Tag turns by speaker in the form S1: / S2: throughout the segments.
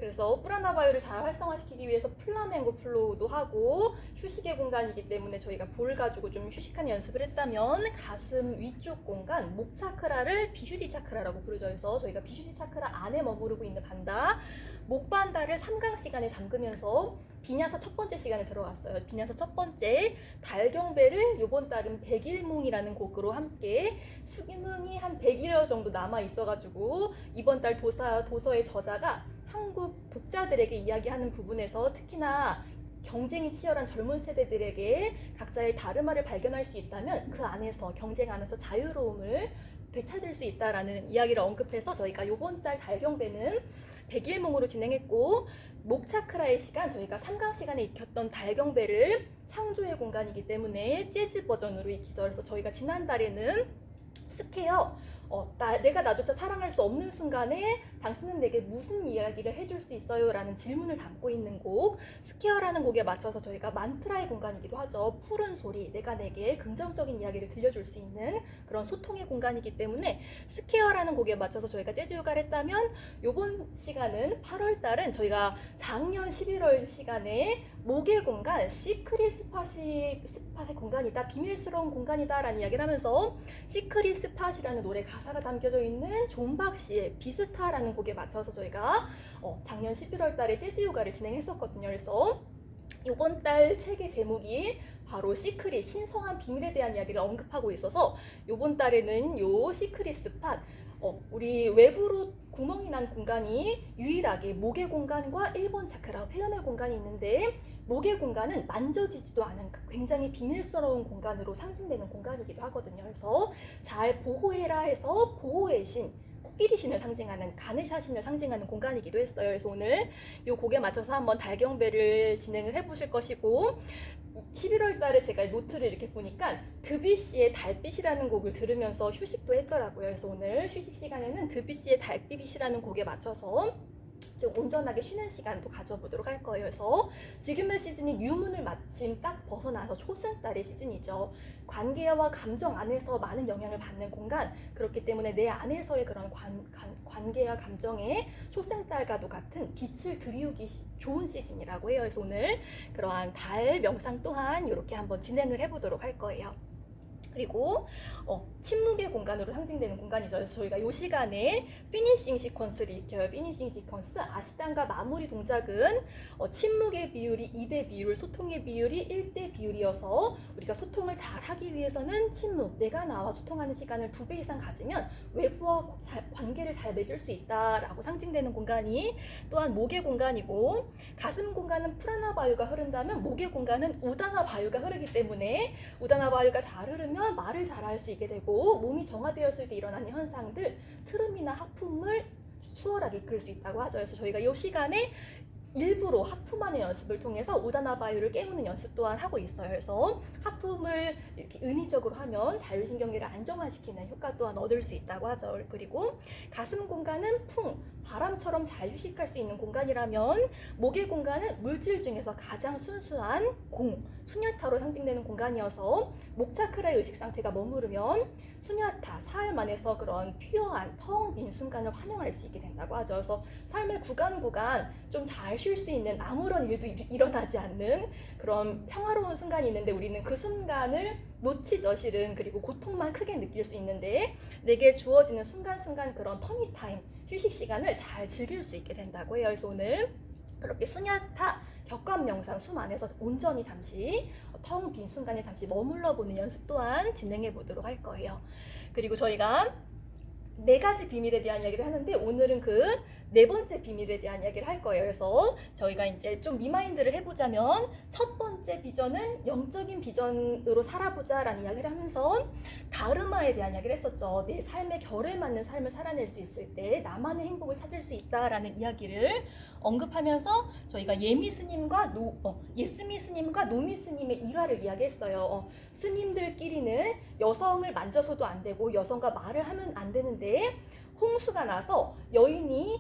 S1: 그래서 프라나바요를 잘 활성화시키기 위해서 플라멩고 플로우도 하고 휴식의 공간이기 때문에 저희가 볼 가지고 좀 휴식하는 연습을 했다면 가슴 위쪽 공간, 목 차크라를 비슈디 차크라라고 부르죠. 그래서 저희가 비슈디 차크라 안에 머무르고 있는 반다, 목 반다를 3강 시간에 잠그면서 비냐사 첫 번째 시간에 들어갔어요. 비냐사 첫 번째 달경배를 요번 달은 100일몽이라는 곡으로 함께 수능이 한 100일 정도 남아 있어가지고 이번 달 도서의 저자가 한국 독자들에게 이야기하는 부분에서 특히나 경쟁이 치열한 젊은 세대들에게 각자의 다르마를 발견할 수 있다면 그 안에서 경쟁 안에서 자유로움을 되찾을 수 있다라는 이야기를 언급해서 저희가 이번 달 달경배는 100일몽으로 진행했고 목 차크라의 시간 저희가 3강 시간에 익혔던 달경배를 창조의 공간이기 때문에 재즈 버전으로 익히죠. 그래서 저희가 지난달에는 스퀘어 내가 나조차 사랑할 수 없는 순간에 당신은 내게 무슨 이야기를 해줄 수 있어요? 라는 질문을 담고 있는 곡 스퀘어라는 곡에 맞춰서 저희가 만트라의 공간이기도 하죠. 푸른 소리, 내가 내게 긍정적인 이야기를 들려줄 수 있는 그런 소통의 공간이기 때문에 스퀘어라는 곡에 맞춰서 저희가 재즈 요가를 했다면 요번 시간은 8월달은 저희가 작년 11월 시간에 목의 공간, 시크릿 스팟의 공간이다, 비밀스러운 공간이다 라는 이야기를 하면서 시크릿 스팟이라는 노래 가사가 담겨져 있는 존박 씨의 비스타라는 곡에 맞춰서 저희가 작년 11월 달에 재즈 요가를 진행했었거든요. 그래서 이번 달 책의 제목이 바로 시크릿, 신성한 비밀에 대한 이야기를 언급하고 있어서 이번 달에는 요 시크릿 스팟 우리 외부로 구멍이 난 공간이 유일하게 목의 공간과 1번 차크라 폐음의 공간이 있는데 목의 공간은 만져지지도 않은 굉장히 비밀스러운 공간으로 상징되는 공간이기도 하거든요. 그래서 잘 보호해라 해서 보호의 신, 코끼리 신을 상징하는 가네샤 신을 상징하는 공간이기도 했어요. 그래서 오늘 이 곡에 맞춰서 한번 달경배를 진행을 해보실 것이고 11월 달에 제가 노트를 이렇게 보니까 드뷔시의 달빛이라는 곡을 들으면서 휴식도 했더라고요. 그래서 오늘 휴식 시간에는 드뷔시의 달빛이라는 곡에 맞춰서 좀 온전하게 쉬는 시간도 가져보도록 할 거예요. 그래서 지금의 시즌이 유문을 마침 딱 벗어나서 초승달의 시즌이죠. 관계와 감정 안에서 많은 영향을 받는 공간, 그렇기 때문에 내 안에서의 그런 관계와 감정에 초승달과도 같은 빛을 들이우기 좋은 시즌이라고 해요. 그래서 오늘 그러한 달 명상 또한 이렇게 한번 진행을 해보도록 할 거예요. 그리고 침묵의 공간으로 상징되는 공간이죠. 그래서 저희가 이 시간에 피니싱 시퀀스를 익혀요. 피니싱 시퀀스, 아시탄과 마무리 동작은 침묵의 비율이 2대 비율, 소통의 비율이 1대 비율이어서 우리가 소통을 잘 하기 위해서는 침묵, 내가 나와 소통하는 시간을 2배 이상 가지면 외부와 관계를 잘 맺을 수 있다라고 상징되는 공간이 또한 목의 공간이고, 가슴 공간은 프라나바유가 흐른다면 목의 공간은 우다나바유가 흐르기 때문에 우다나바유가 잘 흐르면 말을 잘 할 수 있게 되고 몸이 정화되었을 때 일어나는 현상들, 트름이나 하품을 수월하게 이끌 수 있다고 하죠. 그래서 저희가 이 시간에 일부러 하품하는 연습을 통해서 우다나바유를 깨우는 연습 또한 하고 있어요. 그래서 하품을 이렇게 은의적으로 하면 자율신경계를 안정화시키는 효과 또한 얻을 수 있다고 하죠. 그리고 가슴 공간은 바람처럼 잘 휴식할 수 있는 공간이라면 목의 공간은 물질 중에서 가장 순수한 수냐타로 상징되는 공간이어서 목 차크라의 의식 상태가 머무르면 수냐타, 삶 안에서 그런 퓨어한 텅 빈 순간을 환영할 수 있게 된다고 하죠. 그래서 삶의 구간 좀 잘 쉴 수 있는, 아무런 일도 일어나지 않는 그런 평화로운 순간이 있는데 우리는 그 순간을 놓치죠, 실은. 그리고 고통만 크게 느낄 수 있는데 내게 주어지는 순간순간 그런 터미 타임, 휴식 시간을 잘 즐길 수 있게 된다고 해요. 그래서 오늘 그렇게 수냐타 격관 명상, 숨 안에서 온전히 잠시 텅 빈 순간에 잠시 머물러 보는 연습 또한 진행해 보도록 할 거예요. 그리고 저희가 4가지 비밀에 대한 이야기를 하는데 오늘은 그 4번째 비밀에 대한 이야기를 할 거예요. 그래서 저희가 이제 좀 리마인드를 해보자면 첫 번째 비전은 영적인 비전으로 살아보자 라는 이야기를 하면서 다르마에 대한 이야기를 했었죠. 내 삶의 결에 맞는 삶을 살아낼 수 있을 때 나만의 행복을 찾을 수 있다라는 이야기를 언급하면서 저희가 예미 스님과 예스미 스님과 노미 스님의 일화를 이야기했어요. 스님들끼리는 여성을 만져서도 안 되고 여성과 말을 하면 안 되는데 홍수가 나서 여인이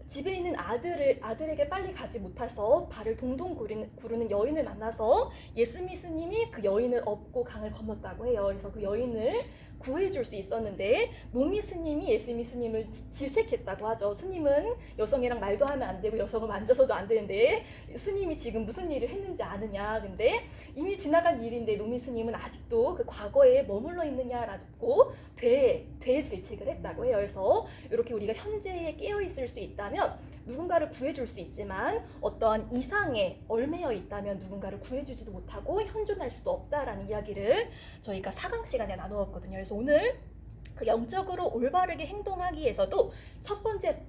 S1: 집에 있는 아들에게 빨리 가지 못해서 발을 동동 구르는 여인을 만나서 예스미 스님이 그 여인을 업고 강을 건넜다고 해요. 그래서 그 여인을 구해줄 수 있었는데 노미 스님이 예스미 스님을 질책했다고 하죠. 스님은 여성이랑 말도 하면 안 되고 여성을 만져서도 안 되는데 스님이 지금 무슨 일을 했는지 아느냐. 근데 이미 지나간 일인데 노미 스님은 아직도 그 과거에 머물러 있느냐라고 질책을 했다고 해요. 그래서 이렇게 우리가 현재에 깨어 있을 수 있다면 누군가를 구해줄 수 있지만 어떠한 이상에 얽매여 있다면 누군가를 구해주지도 못하고 현존할 수도 없다라는 이야기를 저희가 4강 시간에 나누었거든요. 그래서 오늘 그 영적으로 올바르게 행동하기 위해서도 첫 번째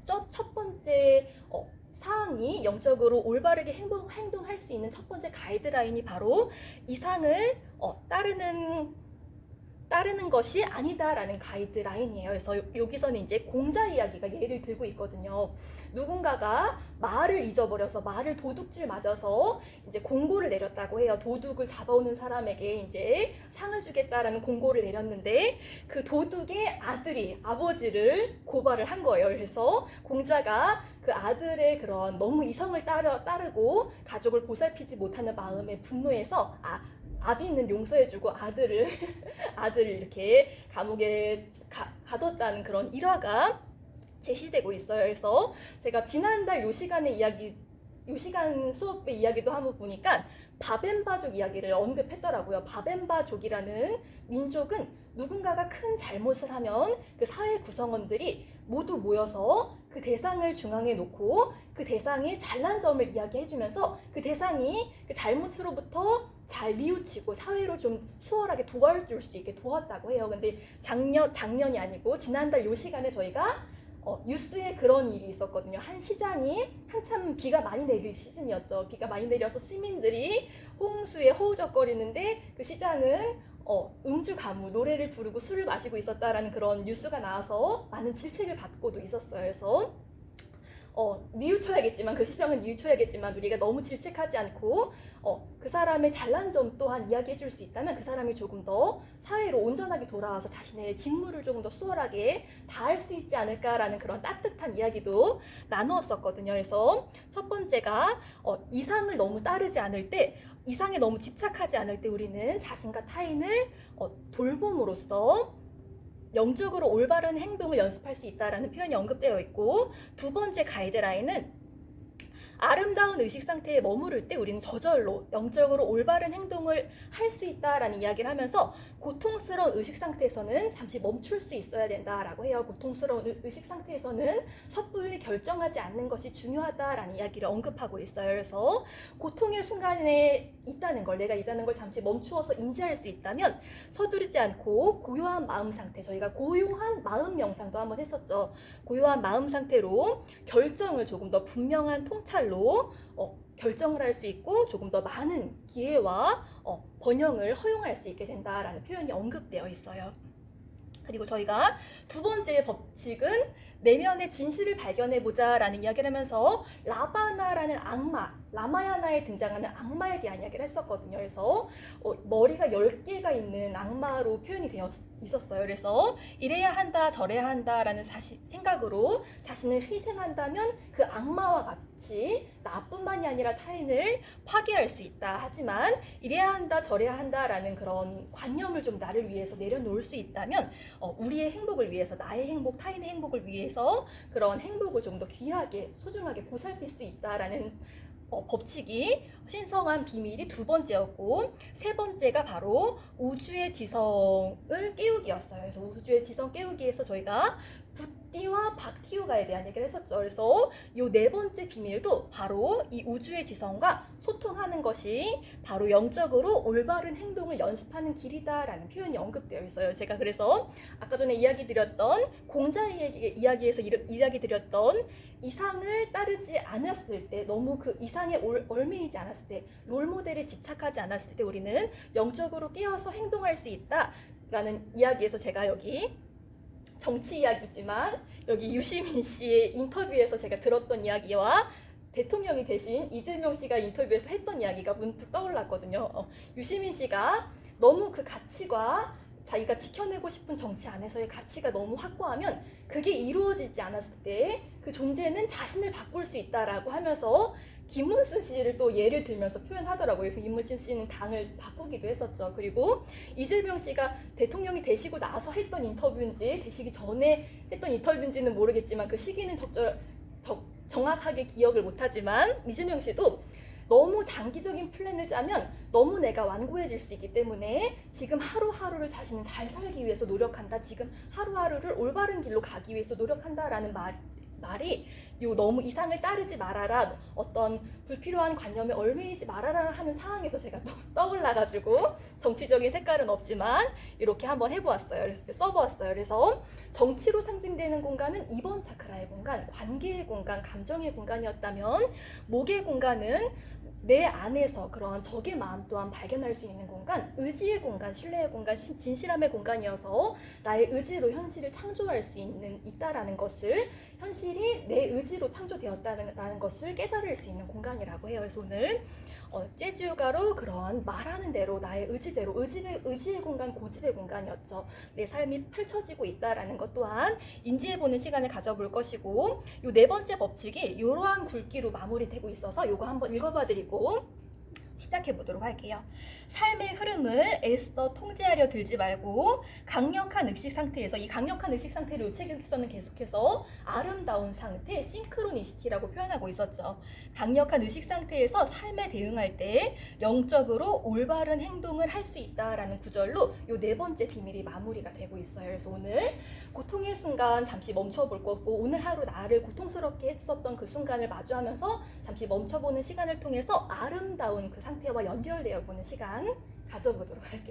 S1: 사항이 영적으로 올바르게 행동할 수 있는 첫 번째 가이드라인이 바로 이상을 따르는 것이 아니다라는 가이드라인이에요. 그래서 여기서는 이제 공자 이야기가 예를 들고 있거든요. 누군가가 말을 잊어버려서 말을 도둑질 맞아서 이제 공고를 내렸다고 해요. 도둑을 잡아오는 사람에게 이제 상을 주겠다라는 공고를 내렸는데 그 도둑의 아들이 아버지를 고발을 한 거예요. 그래서 공자가 그 아들의 그런 너무 이성을 따르고 가족을 보살피지 못하는 마음에 분노해서 아비는 용서해주고 아들을 이렇게 감옥에 가뒀다는 그런 일화가 제시되고 있어요. 그래서 제가 지난달 요 시간 수업의 이야기도 한번 보니까 바벤바족 이야기를 언급했더라고요. 바벤바족이라는 민족은 누군가가 큰 잘못을 하면 그 사회 구성원들이 모두 모여서 그 대상을 중앙에 놓고 그 대상의 잘난 점을 이야기해주면서 그 대상이 그 잘못으로부터 잘 뉘우치고 사회로 좀 수월하게 도와줄 수 있게 도왔다고 해요. 근데 작년이 아니고 지난달 요 시간에 저희가 뉴스에 그런 일이 있었거든요. 한 시장이 한참 비가 많이 내릴 시즌이었죠. 비가 많이 내려서 시민들이 홍수에 허우적거리는데 그 시장은 음주가무, 노래를 부르고 술을 마시고 있었다라는 그런 뉴스가 나와서 많은 질책을 받고도 있었어요. 그래서 뉘우쳐야겠지만 그 시장은 뉘우쳐야겠지만 우리가 너무 질책하지 않고 그 사람의 잘난 점 또한 이야기해 줄 수 있다면 그 사람이 조금 더 사회로 온전하게 돌아와서 자신의 직무를 조금 더 수월하게 다할 수 있지 않을까라는 그런 따뜻한 이야기도 나누었었거든요. 그래서 첫 번째가 이상을 너무 따르지 않을 때, 이상에 너무 집착하지 않을 때 우리는 자신과 타인을 돌봄으로써 영적으로 올바른 행동을 연습할 수 있다라는 표현이 언급되어 있고, 두 번째 가이드라인은 아름다운 의식 상태에 머무를 때 우리는 저절로 영적으로 올바른 행동을 할 수 있다라는 이야기를 하면서 고통스러운 의식 상태에서는 잠시 멈출 수 있어야 된다라고 해요. 고통스러운 의식 상태에서는 섣불리 결정하지 않는 것이 중요하다라는 이야기를 언급하고 있어요. 그래서 고통의 순간에 내가 있다는 걸 잠시 멈추어서 인지할 수 있다면 서두르지 않고 고요한 마음 상태, 저희가 고요한 마음 명상도 한번 했었죠. 고요한 마음 상태로 결정을 조금 더 분명한 통찰로 결정을 할 수 있고 조금 더 많은 기회와 번영을 허용할 수 있게 된다라는 표현이 언급되어 있어요. 그리고 저희가 두 번째 법칙은 내면의 진실을 발견해보자 라는 이야기를 하면서 라바나라는 악마, 라마야나에 등장하는 악마에 대한 이야기를 했었거든요. 그래서 머리가 10개가 있는 악마로 표현이 되어 있었어요. 그래서 이래야 한다 저래야 한다라는 생각으로 자신을 희생한다면 그 악마와 같이 나뿐만이 아니라 타인을 파괴할 수 있다. 하지만 이래야 한다 저래야 한다라는 그런 관념을 좀 나를 위해서 내려놓을 수 있다면 우리의 행복을 위해서, 나의 행복, 타인의 행복을 위해서 그런 행복을 좀 더 귀하게 소중하게 보살필 수 있다라는 법칙이, 신성한 비밀이 두 번째였고, 세 번째가 바로 우주의 지성을 깨우기였어요. 그래서 우주의 지성 깨우기에서 저희가 붓띠와 박티유가에 대한 얘기를 했었죠. 그래서 이 네 번째 비밀도 바로 이 우주의 지성과 소통하는 것이 바로 영적으로 올바른 행동을 연습하는 길이다라는 표현이 언급되어 있어요. 제가 그래서 아까 전에 이야기 드렸던 공자 이야기에서 이야기 드렸던 이상을 따르지 않았을 때, 너무 그 이상에 얽매이지 않았을 때, 롤모델에 집착하지 않았을 때 우리는 영적으로 깨어서 행동할 수 있다라는 이야기에서 제가 여기 정치 이야기지만 여기 유시민 씨의 인터뷰에서 제가 들었던 이야기와 대통령이 되신 이재명 씨가 인터뷰에서 했던 이야기가 문득 떠올랐거든요. 유시민 씨가 너무 그 가치가 자기가 지켜내고 싶은 정치 안에서의 가치가 너무 확고하면 그게 이루어지지 않았을 때 그 존재는 자신을 바꿀 수 있다라고 하면서 김문순 씨를 또 예를 들면서 표현하더라고요. 김문순 씨는 당을 바꾸기도 했었죠. 그리고 이재명 씨가 대통령이 되시고 나서 했던 인터뷰인지 되시기 전에 했던 인터뷰인지는 모르겠지만 그 시기는 정확하게 기억을 못하지만 이재명 씨도 너무 장기적인 플랜을 짜면 너무 내가 완고해질 수 있기 때문에 지금 하루하루를 자신은 잘 살기 위해서 노력한다. 지금 하루하루를 올바른 길로 가기 위해서 노력한다라는 말이 너무 이상을 따르지 말아라, 어떤 불필요한 관념에 얽매이지 말아라 하는 상황에서 제가 또 떠올라가지고 정치적인 색깔은 없지만 이렇게 한번 해보았어요. 써보았어요. 그래서 정치로 상징되는 공간은 2번 차크라의 공간, 관계의 공간, 감정의 공간이었다면 목의 공간은 내 안에서 그런 적의 마음 또한 발견할 수 있는 공간, 의지의 공간, 신뢰의 공간, 진실함의 공간이어서 나의 의지로 현실을 창조할 수 있다라는 것을, 현실이 내 의지로 창조되었다는 것을 깨달을 수 있는 공간이라고 해요. 그래서 오늘 재즈 요가로 그런 말하는 대로 나의 의지대로 의지의 공간, 고집의 공간이었죠. 내 삶이 펼쳐지고 있다라는 것 또한 인지해보는 시간을 가져볼 것이고, 요 네 번째 법칙이 이러한 굵기로 마무리되고 있어서 요거 한번 읽어봐드리고 시작해 보도록 할게요. 삶의 흐름을 애써 통제하려 들지 말고 강력한 의식 상태에서, 이 강력한 의식 상태를 이 책에서는 계속해서 아름다운 상태, 싱크로니시티라고 표현하고 있었죠. 강력한 의식 상태에서 삶에 대응할 때 영적으로 올바른 행동을 할 수 있다라는 구절로 이 네 번째 비밀이 마무리가 되고 있어요. 그래서 오늘 고통의 순간 잠시 멈춰볼 거고, 오늘 하루 나를 고통스럽게 했었던 그 순간을 마주하면서 잠시 멈춰보는 시간을 통해서 아름다운 그 상태와 연결되어 보는 시간 가져보도록 할게요.